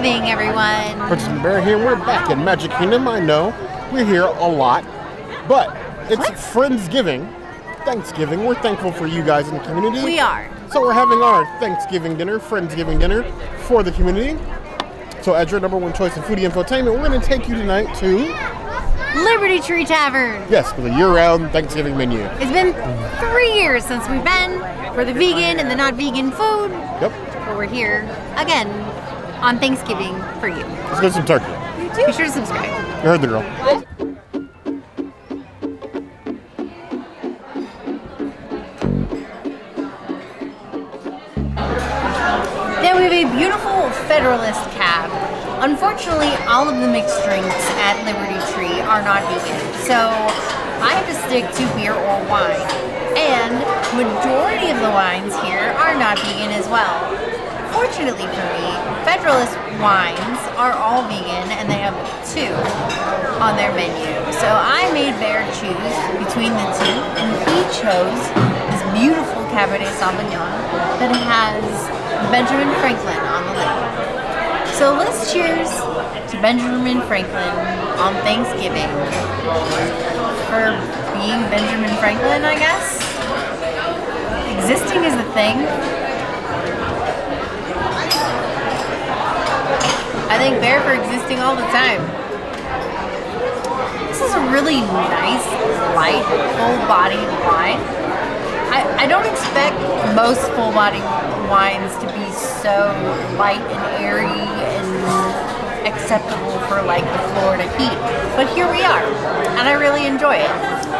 Thanksgiving, everyone. Princess Bear here. We're back in Magic Kingdom. I know we're here a lot, but it's Friendsgiving, Thanksgiving. We're thankful for you guys in the community. We are. So we're having our Thanksgiving dinner, Friendsgiving dinner for the community. So as your number one choice in foodie infotainment, we're going to take you tonight to Liberty Tree Tavern. Yes, with a year-round Thanksgiving menu. It's been 3 years since we've been for the vegan and the not vegan food. Yep. But we're here again on Thanksgiving for you. Let's get some turkey. Be sure to subscribe. You heard the girl. Then we have a beautiful Federalist cab. Unfortunately, all of the mixed drinks at Liberty Tree are not vegan, so I have to stick to beer or wine. And majority of the wines here are not vegan as well. Fortunately for me, Federalist wines are all vegan and they have 2 on their menu. So I made Bear choose between the 2, and he chose this beautiful Cabernet Sauvignon that has Benjamin Franklin on the label. So let's cheers to Benjamin Franklin on Thanksgiving for being Benjamin Franklin, I guess. Existing is a thing. I think Bear for existing all the time. This is a really nice, light, full-bodied wine. I don't expect most full-bodied wines to be so light and airy and acceptable for like the Florida heat. But here we are, and I really enjoy it.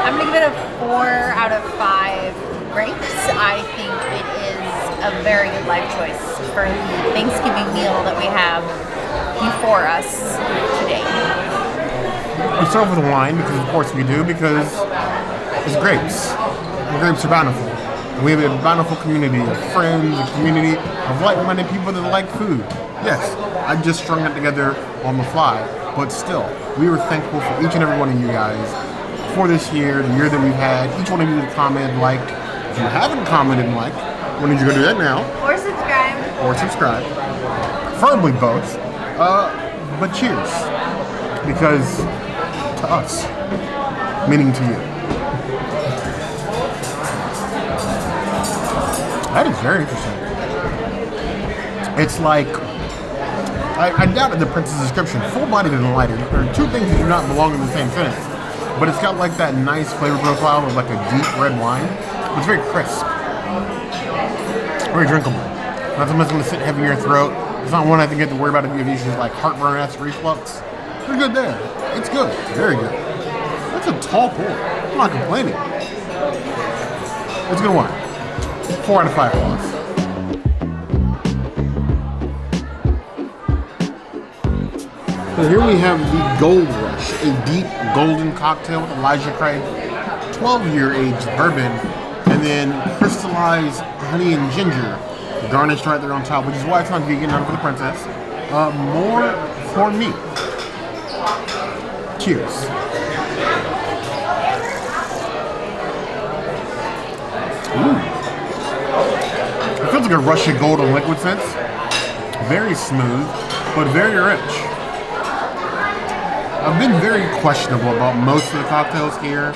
I'm gonna give it a 4 out of 5 grapes. I think it is a very good life choice for the Thanksgiving meal that we have before us today. We start with wine because of course we do, because it's grapes. The grapes are bountiful. And we have a bountiful community of friends, a community of like-minded people that like food. Yes, I just strung it together on the fly, but still, we were thankful for each and every one of you guys for this year, the year that we've had. Each one of you that commented, liked. If you haven't commented and liked, why don't you go do that now? Or subscribe. Or subscribe. Preferably both. But cheers. Because to us, meaning to you. That is very interesting. It's like, I doubted the Prince's description. Full-bodied and lighter are 2 things that do not belong in the same sentence. But it's got like that nice flavor profile of like a deep red wine. It's very crisp. Very drinkable. Not something that's going to sit heavy in your throat. It's not one I think you have to worry about if you have issues like heartburn-esque reflux. We're good there. It's good. Very good. That's a tall pour. I'm not complaining. It's a good wine. 4 out of 5 for us. So here we have the Gold Rush, a deep golden cocktail with Elijah Craig, 12-year aged bourbon, and then crystalized honey and ginger, garnished right there on top, which is why it's not vegan, not for the princess. More for me. Cheers. Ooh. It feels like a Russian Gold in liquid sense. Very smooth, but very rich. I've been very questionable about most of the cocktails here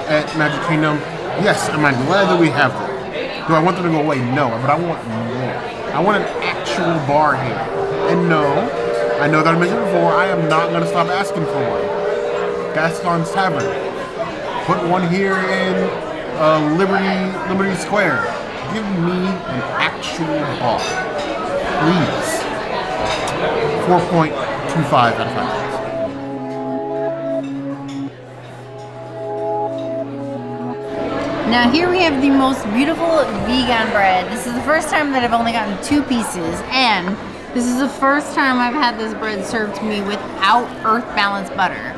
at Magic Kingdom. Yes, am I glad that we have them? Do I want them to go away? No, but I want more. I want an actual bar here. And no, I know that I mentioned before, I am not going to stop asking for one. Gaston's Tavern. Put one here in Liberty Square. Give me an actual bar. Please. 4.25 out of 5. Now here we have the most beautiful vegan bread. This is the first time that I've only gotten 2 pieces, and this is the first time I've had this bread served to me without Earth Balance butter.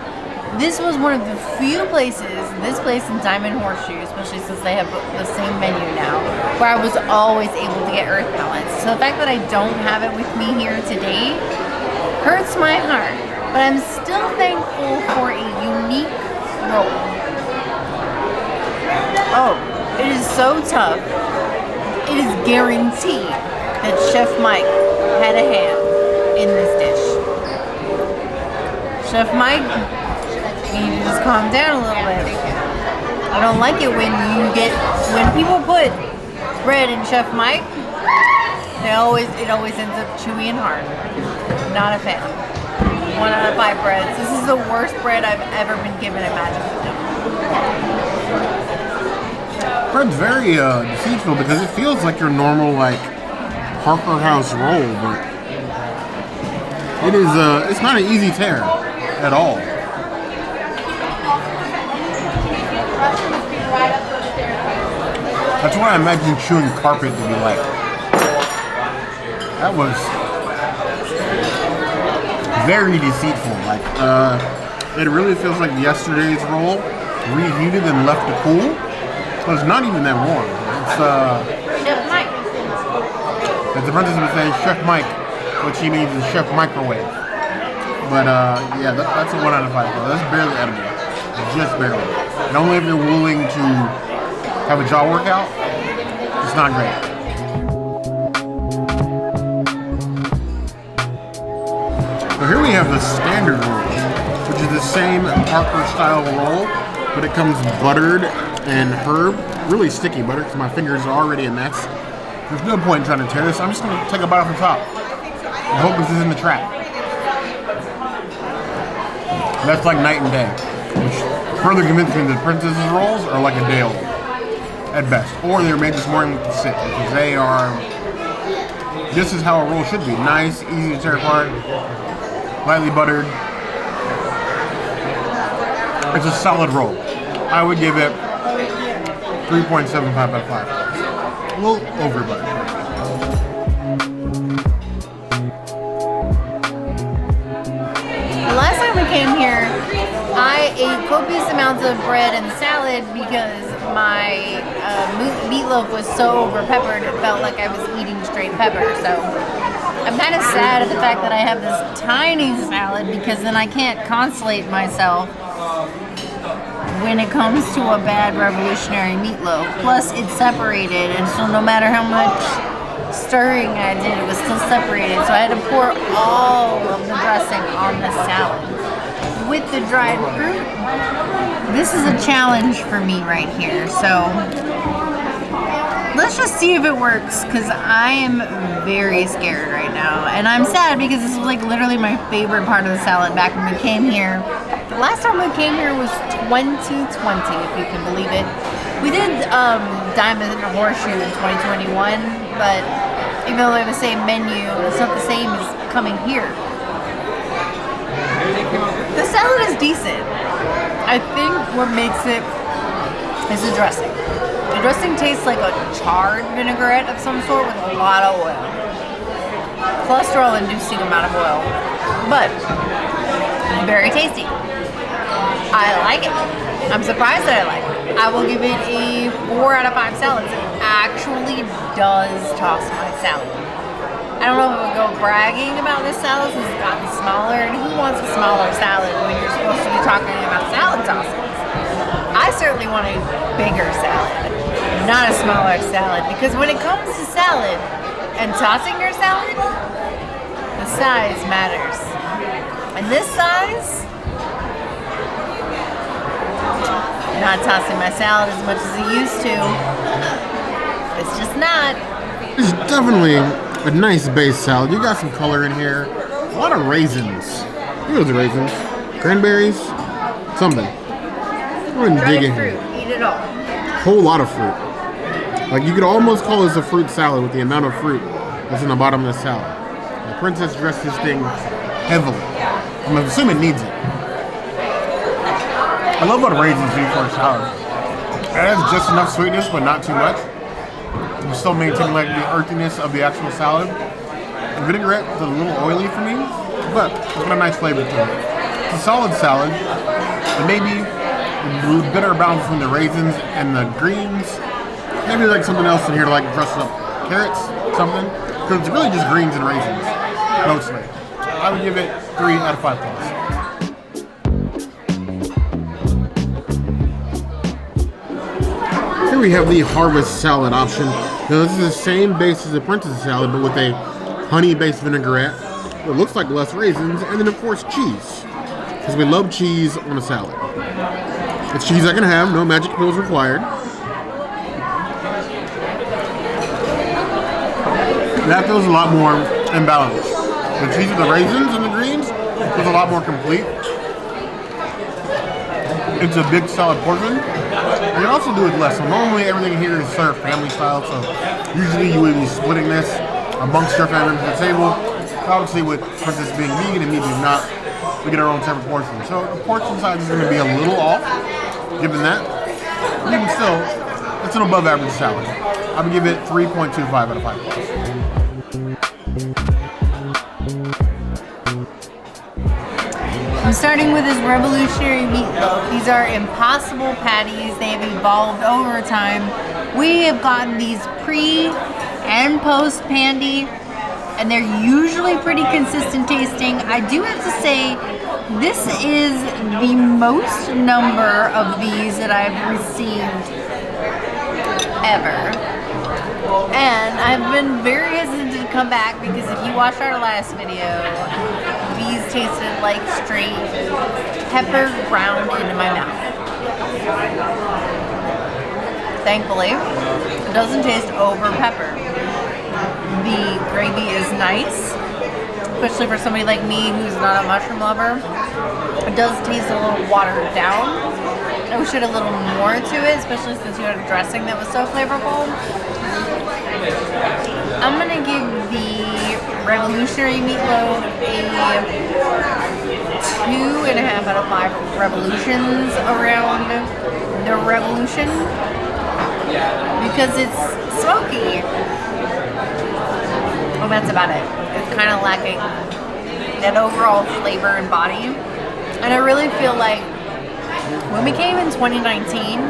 This was one of the few places, this place in Diamond Horseshoe, especially since they have the same menu now, where I was always able to get Earth Balance. So the fact that I don't have it with me here today hurts my heart, but I'm still thankful for a unique roll. Oh, it is so tough. It is guaranteed that Chef Mike had a hand in this dish. Chef Mike, you need to just calm down a little bit. I don't like it when people put bread in Chef Mike. It always ends up chewy and hard. Not a fan. 1 out of 5 breads. This is the worst bread I've ever been given at Magic Kingdom. Bread's very deceitful because it feels like your normal like Parker House roll, but it is it's not an easy tear at all. That's what I imagine chewing carpet to be like. That was very deceitful. Like, it really feels like yesterday's roll reheated and left to cool. So it's not even that warm. It's Chef Mike. as the princess would say, Chef Mike, which he means is Chef Microwave. But yeah, that's a 1 out of 5. That's barely edible. Just barely. And only if you're willing to have a jaw workout, it's not great. So here we have the standard roll, which is the same Parker style roll, but it comes buttered and herb, really sticky butter because my fingers are already a mess. There's no point in trying to tear this. I'm just going to take a bite off the top. I hope this isn't the trap. That's like night and day, which further convinces me that princess's rolls are like a day old at best, or they're made this morning to sit because they are. This is how a roll should be: nice, easy to tear apart, lightly buttered. It's a solid roll. I would give it 3.75 out of 5. A little over buttered. The last time we came here, I ate copious amounts of bread and salad because my meatloaf was so over-peppered it felt like I was eating straight pepper. So I'm kind of sad at the fact that I have this tiny salad because then I can't consolate myself when it comes to a bad revolutionary meatloaf. Plus it's separated, and so no matter how much stirring I did, it was still separated. So I had to pour all of the dressing on the salad. With the dried fruit, this is a challenge for me right here. So let's just see if it works, because I am very scared right now. And I'm sad because this was like literally my favorite part of the salad back when we came here. The last time we came here was 2020, if you can believe it. We did Diamond and Horseshoe in 2021, but even though they have the same menu, it's not the same as coming here. The salad is decent. I think what makes it is the dressing. The dressing tastes like a charred vinaigrette of some sort with a lot of oil. Cholesterol-inducing amount of oil, but very tasty. I like it. I'm surprised that I like it. I will give it a 4 out of 5 salads. It actually does toss my salad. I don't know if I would go bragging about this salad since it's gotten smaller. And who wants a smaller salad when you're supposed to be talking about salad tossings? I certainly want a bigger salad, not a smaller salad, because when it comes to salad and tossing your salad, the size matters. And this size, not tossing my salad as much as it used to. It's just not. It's definitely a nice base salad. You got some color in here. A lot of raisins. Here's the raisins. Cranberries. Something. Go ahead and dig in Fruit. here. Eat it all. Whole lot of fruit. Like you could almost call this a fruit salad with the amount of fruit that's in the bottom of the salad. The princess dressed this thing heavily. I'm assuming it needs it. I love what raisins do for a salad. It has just enough sweetness, but not too much. You still maintain like the earthiness of the actual salad. The vinaigrette is a little oily for me, but it's got a nice flavor to it. It's a solid salad. And maybe a better balance between the raisins and the greens. Maybe like something else in here to like dress up. Carrots, something. Because it's really just greens and raisins, mostly. I would give it 3 out of 5 points. Here we have the harvest salad option. Now this is the same base as the princess salad, but with a honey-based vinaigrette. what looks like less raisins, and then of course cheese, because we love cheese on a salad. It's cheese I can have, no magic pills required. That feels a lot more imbalanced. The cheese with the raisins and the greens feels a lot more complete. It's a big solid portion. You can also do with less. So normally everything here is served family style, so usually you would be splitting this amongst your family members at the table. Obviously with Princess being vegan and me being not, we get our own separate portions. So the portion size is going to be a little off, given that. But even still, it's an above average salad. I would give it 3.25 out of 5 stars. I'm starting with this revolutionary meatloaf. These are impossible patties. They have evolved over time. We have gotten these pre and post pandy, and they're usually pretty consistent tasting. I do have to say, this is the most number of these that I've received ever. And I've been very hesitant to come back because if you watched our last video, these tasted like straight pepper ground into my mouth. Thankfully, it doesn't taste over pepper. The gravy is nice, especially for somebody like me who's not a mushroom lover. It does taste a little watered down. I wish it had a little more to it, especially since you had a dressing that was so flavorful. I'm gonna give the revolutionary meatloaf a 2.5 out of 5 revolutions around the revolution because it's smoky. Well, that's about it. It's kind of lacking that overall flavor and body. And I really feel like when we came in 2019,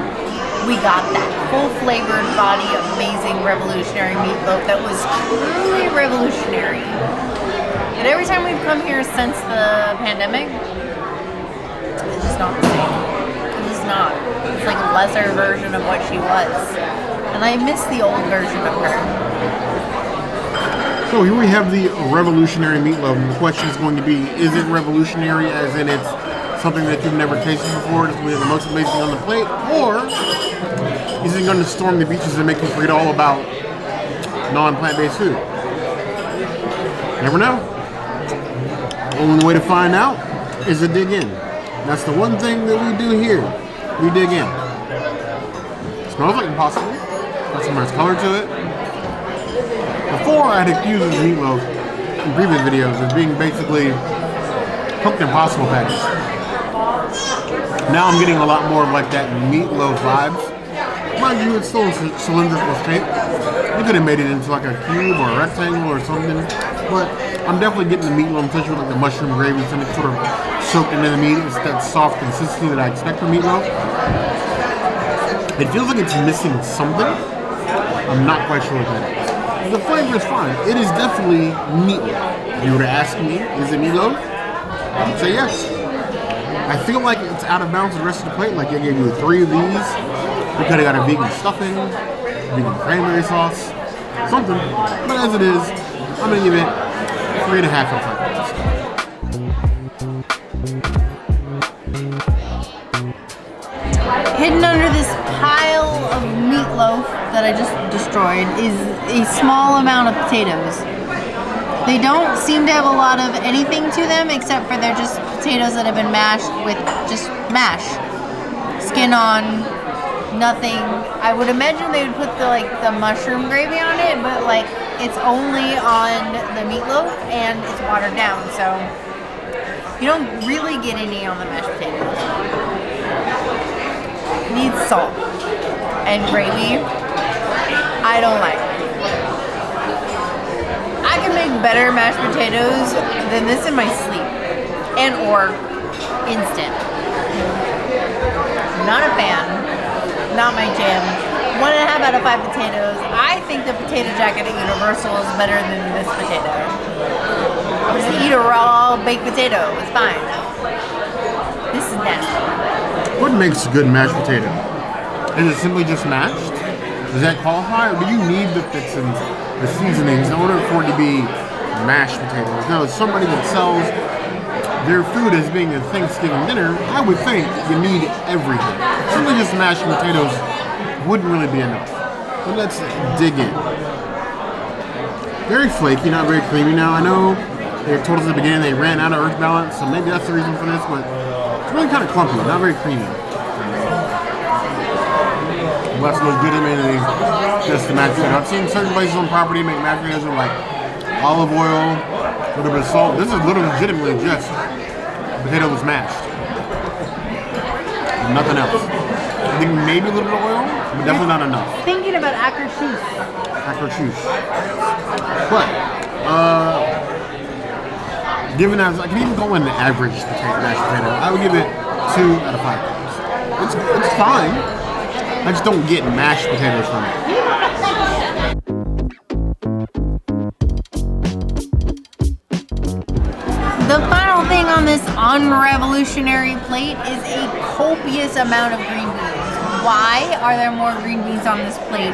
we got that full-flavored body, amazing revolutionary meatloaf that was truly revolutionary. And every time we've come here since the pandemic, it's just not the same. It's just not. It's like a lesser version of what she was. And I miss the old version of her. So here we have the revolutionary meatloaf, and the question is going to be, is it revolutionary as in it's something that you've never tasted before, it's the most amazing on the plate, or is it going to storm the beaches and make you forget all about non-plant-based food? Never know. The only way to find out is to dig in. That's the one thing that we do here. We dig in. It smells like impossible. Got some nice color to it. Before, I had accused of meatloaf in previous videos as being basically cooked impossible patties. Now I'm getting a lot more of like that meatloaf vibes. Mind you, it's still in cylindrical shape. You could have made it into like a cube or a rectangle or something. But I'm definitely getting the meatloaf, especially with like the mushroom gravy, something sort of soaked into the meat. It's that soft consistency that I expect from meatloaf. It feels like it's missing something. I'm not quite sure what that is. The flavor is fine. It is definitely meatloaf. If you were to ask me, is it meatloaf? I would say yes. I feel like it's out of bounds with the rest of the plate. Like I gave you 3 of these. We could have got a vegan stuffing, vegan cranberry sauce, something. But as it is, I'm gonna give it 3.5 out of 5. Hidden under this pile of meatloaf that I just destroyed is a small amount of potatoes. They don't seem to have a lot of anything to them except for they're just potatoes that have been mashed with just mash. Skin on, nothing. I would imagine they would put the mushroom gravy on it, but like it's only on the meatloaf and it's watered down, so you don't really get any on the mashed potatoes. It needs salt and gravy. I don't like. I can make better mashed potatoes than this in my sleep and or instant. Not a fan. Not my jam. 1.5 out of 5 potatoes. I think the potato jacket at Universal is better than this potato. I'll just eat a raw baked potato. It's fine. This is nasty. What makes a good mashed potato? Is it simply just mashed? Does that qualify, or do you need the fixings, the seasonings, in order for it to be mashed potatoes. Now, as somebody that sells their food as being a Thanksgiving dinner, I would think you need everything. Simply just mashed potatoes wouldn't really be enough. But let's dig in. Very flaky, not very creamy. Now, I know they told us at the beginning they ran out of earth balance, so maybe that's the reason for this, but it's really kind of clumpy, not very creamy. Less legitimately just the mashed potato. I've seen certain places on property make mashed potatoes with like olive oil, a little bit of salt. This is literally legitimately just potato was mashed. Nothing else. I think maybe a little bit of oil, but definitely not enough. Thinking about acre cheese. Acre cheese. But, given as, I can even go in the average mashed potato, I would give it 2 out of 5. It's fine. I just don't get mashed potatoes from it. The final thing on this unrevolutionary plate is a copious amount of green beans. Why are there more green beans on this plate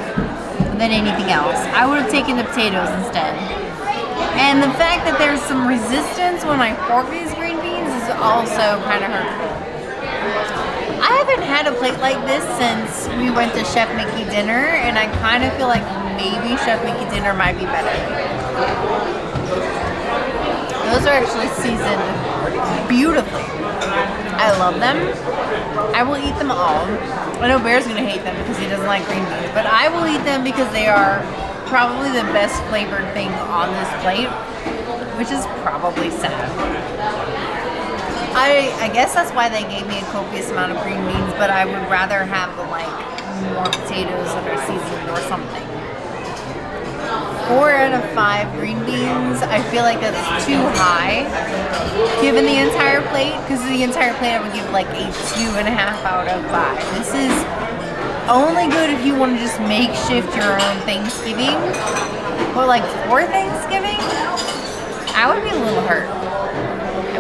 than anything else? I would have taken the potatoes instead. And the fact that there's some resistance when I fork these green beans is also kind of hurtful. I haven't had a plate like this since we went to Chef Mickey dinner, and I kind of feel like maybe Chef Mickey dinner might be better. Those are actually seasoned beautifully. I love them. I will eat them all. I know Bear's gonna hate them because he doesn't like green beans, but I will eat them because they are probably the best flavored thing on this plate, which is probably sad. I guess that's why they gave me a copious amount of green beans, but I would rather have like more potatoes that are seasoned or something. 4 out of 5 green beans. I feel like that's too high given the entire plate, because the entire plate I would give like a 2.5 out of 5. This is only good if you want to just makeshift your own Thanksgiving, but like for Thanksgiving, I would be a little hurt.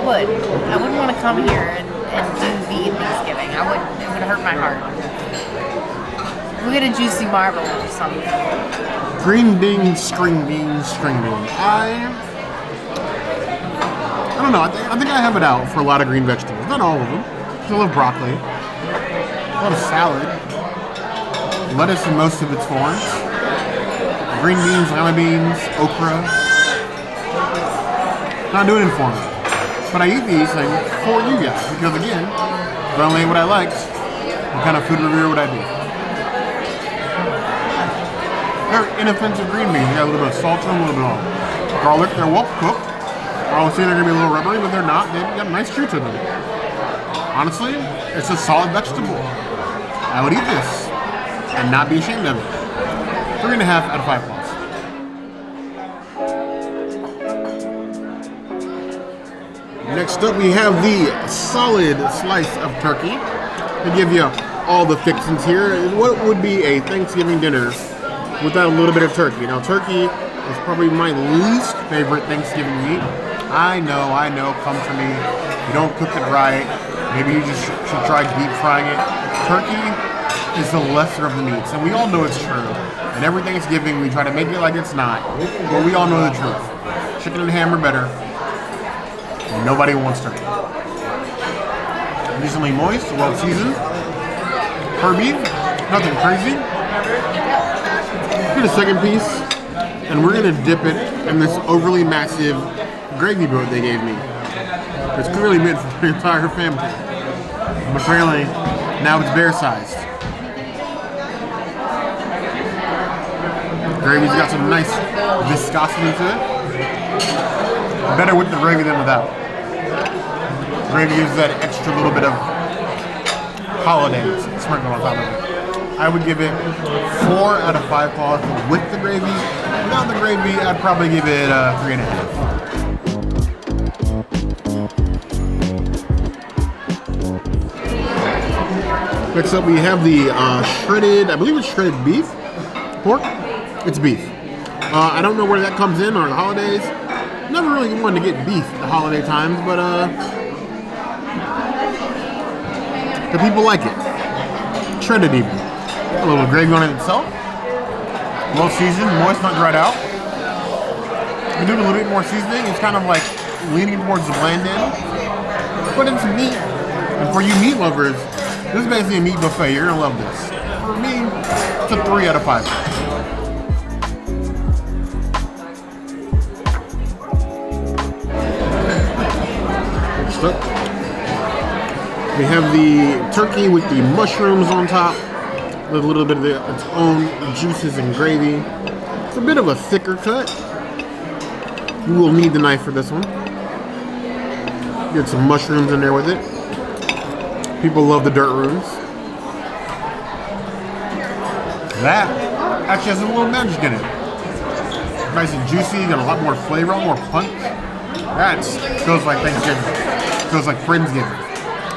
I wouldn't want to come here and do vegan Thanksgiving. It would hurt my heart. We'll get a juicy marble or something. Green beans, string beans, string beans. I don't know. I think I have it out for a lot of green vegetables. Not all of them. I love broccoli. A lot of salad. Lettuce in most of its forms. Green beans, lima beans, okra. Not doing it for me. But I eat these things for you guys because, again, if I only ate what I liked, what kind of food reviewer would I be? They're inoffensive green beans. They got a little bit of salt to them, a little bit of garlic. They're well cooked. I was saying they're going to be a little rubbery, but they're not. They've got a nice chew to them. Honestly, it's a solid vegetable. I would eat this and not be ashamed of it. 3.5 out of 5 plus. Next up, we have the solid slice of turkey. They give you all the fixings here. What would be a Thanksgiving dinner without a little bit of turkey? Now, turkey is probably my least favorite Thanksgiving meat. I know, come to me. You don't cook it right. Maybe you just should try deep frying it. Turkey is the lesser of the meats, and we all know it's true. And every Thanksgiving, we try to make it like it's not, but we all know the truth. Chicken and ham are better. Nobody wants turkey. Decently moist, well seasoned. Herby, nothing crazy. Here's a second piece, and we're gonna dip it in this overly massive gravy boat they gave me. It's clearly meant for the entire family, but apparently now it's bear-sized. Gravy's got some nice viscosity to it. Better with the gravy than without. Gravy gives that extra little bit of holidays sprinkled on top of it. I would give it 4 out of 5 claws with the gravy. Without the gravy, I'd probably give it 3.5. Next up, we have the shredded, I believe it's shredded beef, pork. It's beef. I don't know where that comes in on the holidays. Never really wanted to get beef at the holiday times, but the people like it. Shredded even. A little gravy on it itself. Well seasoned, moist, not dried out. They do a little bit more seasoning. It's kind of like leaning towards the bland end. But it's meat. And for you meat lovers, this is basically a meat buffet. You're gonna love this. For me, it's a 3 out of 5. Next up, we have the turkey with the mushrooms on top, with a little bit of its own juices and gravy. It's a bit of a thicker cut. You will need the knife for this one. Get some mushrooms in there with it. People love the dirt rooms. That actually has a little magic in it. Nice and juicy, got a lot more flavor, a lot more punch. That feels like Thanksgiving. Feels like Friendsgiving.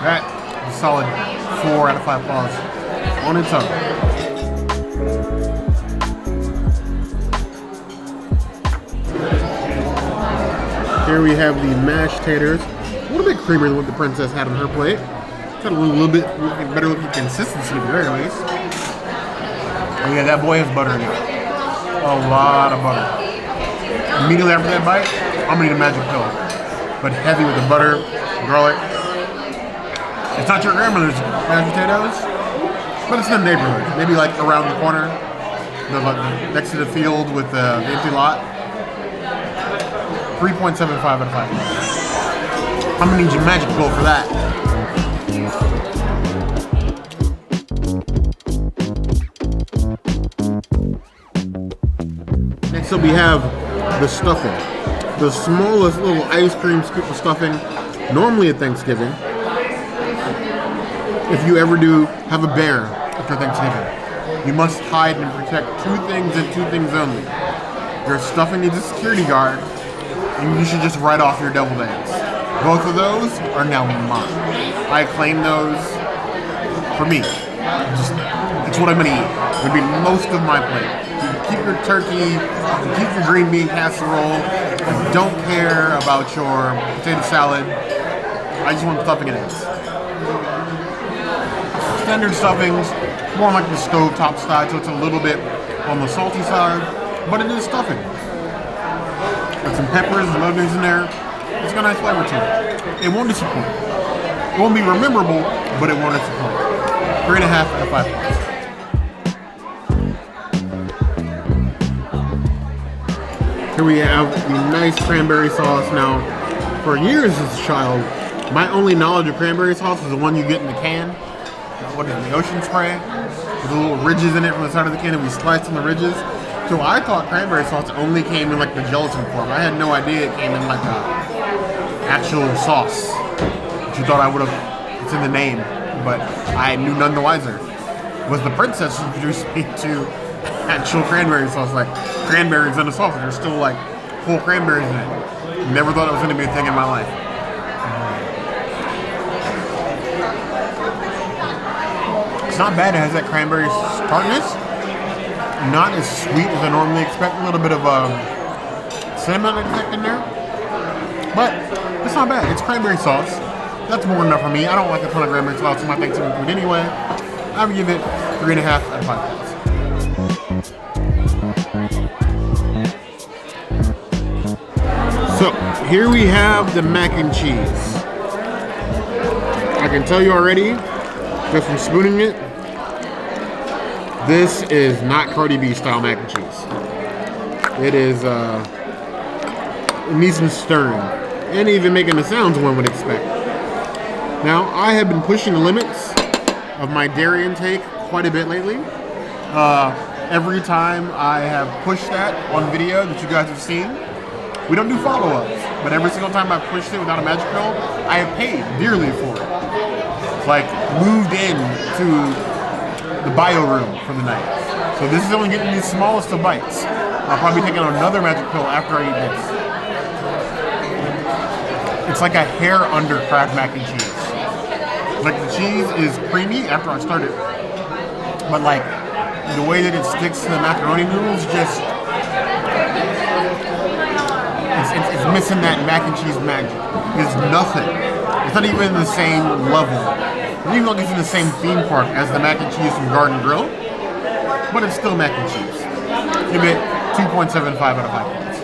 That is a solid 4 out of 5 claws on its own. Here we have the mashed taters. A little bit creamier than what the princess had on her plate. Got a little bit better looking consistency at the very least. Oh yeah, that boy has butter in it. A lot of butter. Immediately after that bite, I'm gonna need a magic pill. But heavy with the butter, garlic. It's not your grandmother's mashed potatoes, but it's in the neighborhood. Maybe like around the corner, next to the field with the empty lot. 3.75 out of 5. I'm gonna need your magic pill for that. Next up we have the stuffing. The smallest little ice cream scoop of stuffing, normally at Thanksgiving. If you ever do have a bear after Thanksgiving, you must hide and protect 2 things and 2 things only. Your stuffing needs a security guard, and you should just write off your double dance. Both of those are now mine. I claim those for me. It's what I'm gonna eat. It would be most of my plate. You can keep your turkey, you can keep your green bean casserole. I don't care about your potato salad. I just want stuffing and eggs. Standard stuffings, more like the stovetop style, so it's a little bit on the salty side, but it is stuffing. Got some peppers and other things in there. It's got a nice flavor to it. It won't disappoint. It won't be memorable, but it won't disappoint. 3.5 out of 5 points. Here we have the nice cranberry sauce. Now, for years as a child, my only knowledge of cranberry sauce was the one you get in the can. What is it, the ocean spray? With the little ridges in it from the side of the can, and we sliced on the ridges. So I thought cranberry sauce only came in like the gelatin form. I had no idea it came in like a actual sauce. But you thought I would have, it's in the name, but I knew none the wiser. Was the princess who introduced me to actual cranberry sauce, like cranberries in a sauce, and there's still like whole cranberries in it. Never thought it was going to be a thing in my life. It's not bad. It has that cranberry tartness. Not as sweet as I normally expect. A little bit of cinnamon effect in there, but it's not bad. It's cranberry sauce. That's more than enough for me. I don't like a ton of cranberry sauce in my Thanksgiving food anyway. I would give it 3.5 out of 5 points. So here we have the mac and cheese. I can tell you already, just from spooning it, this is not Cardi B style mac and cheese. It is, it needs some stirring. And even making the sounds one would expect. Now, I have been pushing the limits of my dairy intake quite a bit lately. Every time I have pushed that on video that you guys have seen, we don't do follow-ups, but every single time I've pushed it without a magic pill, I have paid dearly for it. It's like moved in to the bio room for the night. So this is only getting the smallest of bites. I'll probably take another magic pill after I eat this. It's like a hair under Kraft mac and cheese. Like the cheese is creamy after I start it, but like the way that it sticks to the macaroni noodles, just it's missing that mac and cheese magic. It's nothing. It's not even the same level. It even like it's in the same theme park as the mac and cheese from Garden Grill, but it's still mac and cheese. Give it 2.75 out of 5 points.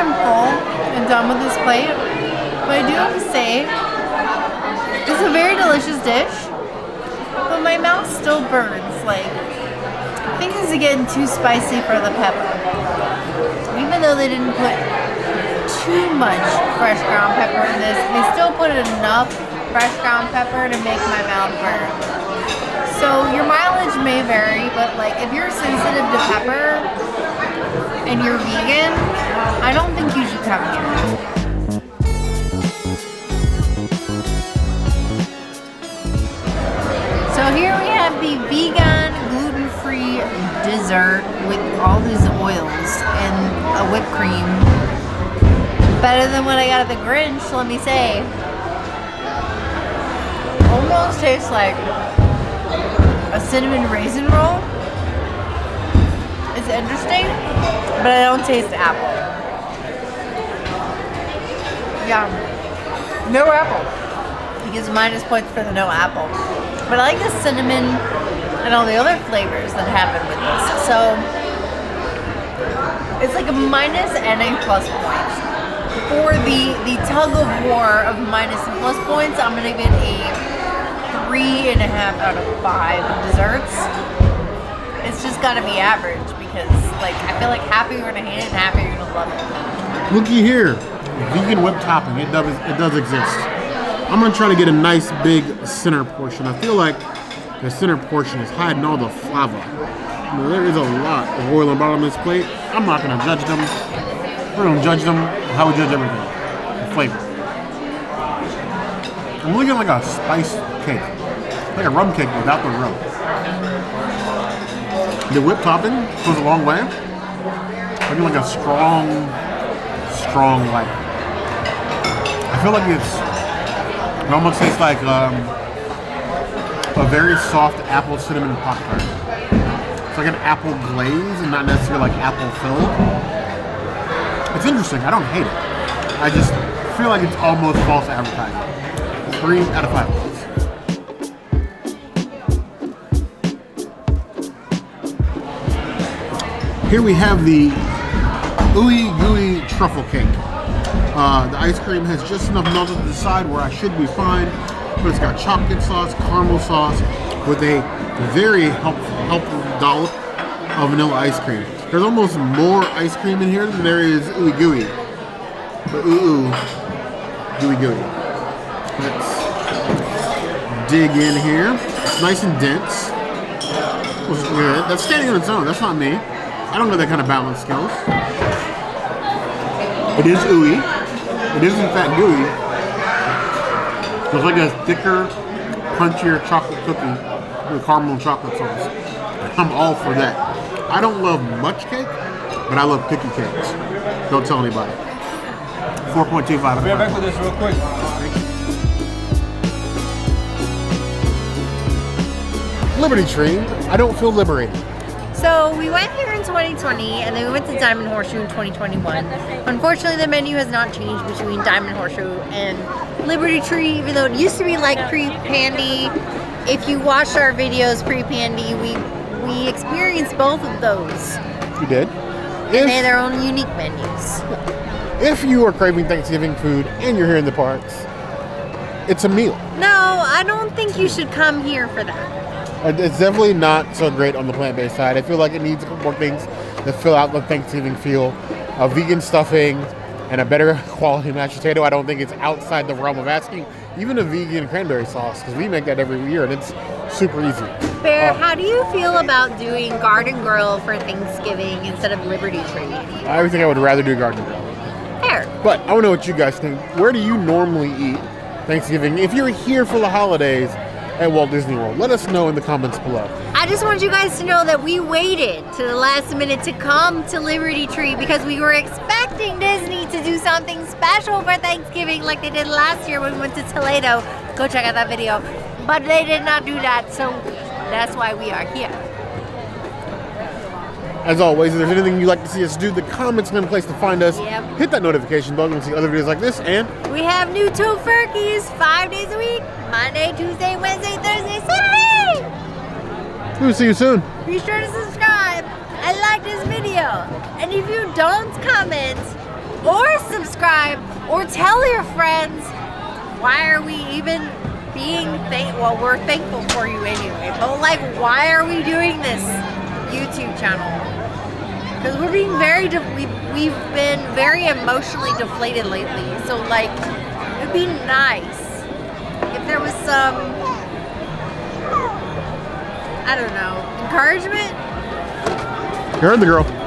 I'm full and done with this plate, but I do have to say, it's a very delicious dish, but my mouth still burns. Like, things are getting too spicy for the pepper. Even though they didn't put too much fresh ground pepper in this, they still put enough fresh ground pepper to make my mouth burn. So your mileage may vary, but like if you're sensitive to pepper and you're vegan, I don't think you should come here. So here we have the vegan, gluten-free dessert with all these oils and a whipped cream. Better than what I got at the Grinch, let me say. Almost tastes like a cinnamon raisin roll. It's interesting, but I don't taste apple. Yeah, no apple. It gives minus points for the no apple. But I like the cinnamon and all the other flavors that happen with this. So it's like a minus and a plus points. For the tug of war of minus and plus points, I'm gonna give it a 3.5 out of 5 desserts. It's just gotta be average because like I feel like half you're gonna hate it and half you're gonna love it. Looky here, vegan whipped topping. It does exist. I'm gonna try to get a nice big center portion. I feel like the center portion is hiding all the flavor. I mean, there is a lot of oil on the bottom of this plate. I'm not gonna judge them. We're gonna judge them how we judge everything. The flavor. I'm looking like a spice cake. Like a rum cake without the rum. The whipped topping goes a long way. Looking like a strong light. I feel like it almost tastes like a very soft apple cinnamon Pop-Tart. It's like an apple glaze and not necessarily like apple filled. It's interesting. I don't hate it. I just feel like it's almost false advertising. 3 out of 5. Here we have the Oooey Gooey Truffle Cake. The ice cream has just enough melted to the side where I should be fine, but it's got chocolate sauce, caramel sauce, with a very helpful dollop of vanilla ice cream. There's almost more ice cream in here than there is Oooey Gooey. But Gooey Gooey. Let's dig in here. It's nice and dense. That's standing on its own. That's not me. I don't know that kind of balance skills. It is ooey. It is in fact gooey. It's like a thicker, crunchier chocolate cookie with caramel and chocolate sauce. I'm all for that. I don't love much cake, but I love picky cakes. Don't tell anybody. 4.25. I'll be right back with this real quick. Liberty Tree. I don't feel liberated. So we went here in 2020 and then we went to Diamond Horseshoe in 2021. Unfortunately, the menu has not changed between Diamond Horseshoe and Liberty Tree, even though it used to be like pre-Pandy. If you watched our videos pre-Pandy, we experienced both of those. You did? And they had their own unique menus. If you are craving Thanksgiving food and you're here in the parks, it's a meal. No, I don't think you should come here for that. It's definitely not so great on the plant-based side. I feel like it needs a couple more things to fill out the Thanksgiving feel. A vegan stuffing and a better quality mashed potato. I don't think it's outside the realm of asking. Even a vegan cranberry sauce, because we make that every year and it's super easy. Bear, how do you feel about doing Garden Grill for Thanksgiving instead of Liberty Tree? I think I would rather do Garden Grill. Fair. But I want to know what you guys think. Where do you normally eat Thanksgiving? If you're here for the holidays at Walt Disney World, let us know in the comments below. I just want you guys to know that we waited to the last minute to come to Liberty Tree because we were expecting Disney to do something special for Thanksgiving like they did last year when we went to Toledo. Go check out that video. But they did not do that, so that's why we are here. As always, if there's anything you'd like to see us do, the comments are the place to find us. Yep. Hit that notification bell to see other videos like this, and We have new Tofurkeys 5 days a week. Monday, Tuesday, Wednesday, Thursday, Saturday. we'll see you soon. Be sure to subscribe and like this video. And if you don't comment, or subscribe, or tell your friends. Why are we even being well, we're thankful for you anyway, but like, why are we doing this YouTube channel? Because we're being we've been very emotionally deflated lately. So like, it'd be nice if there was some, I don't know, encouragement. You heard the girl.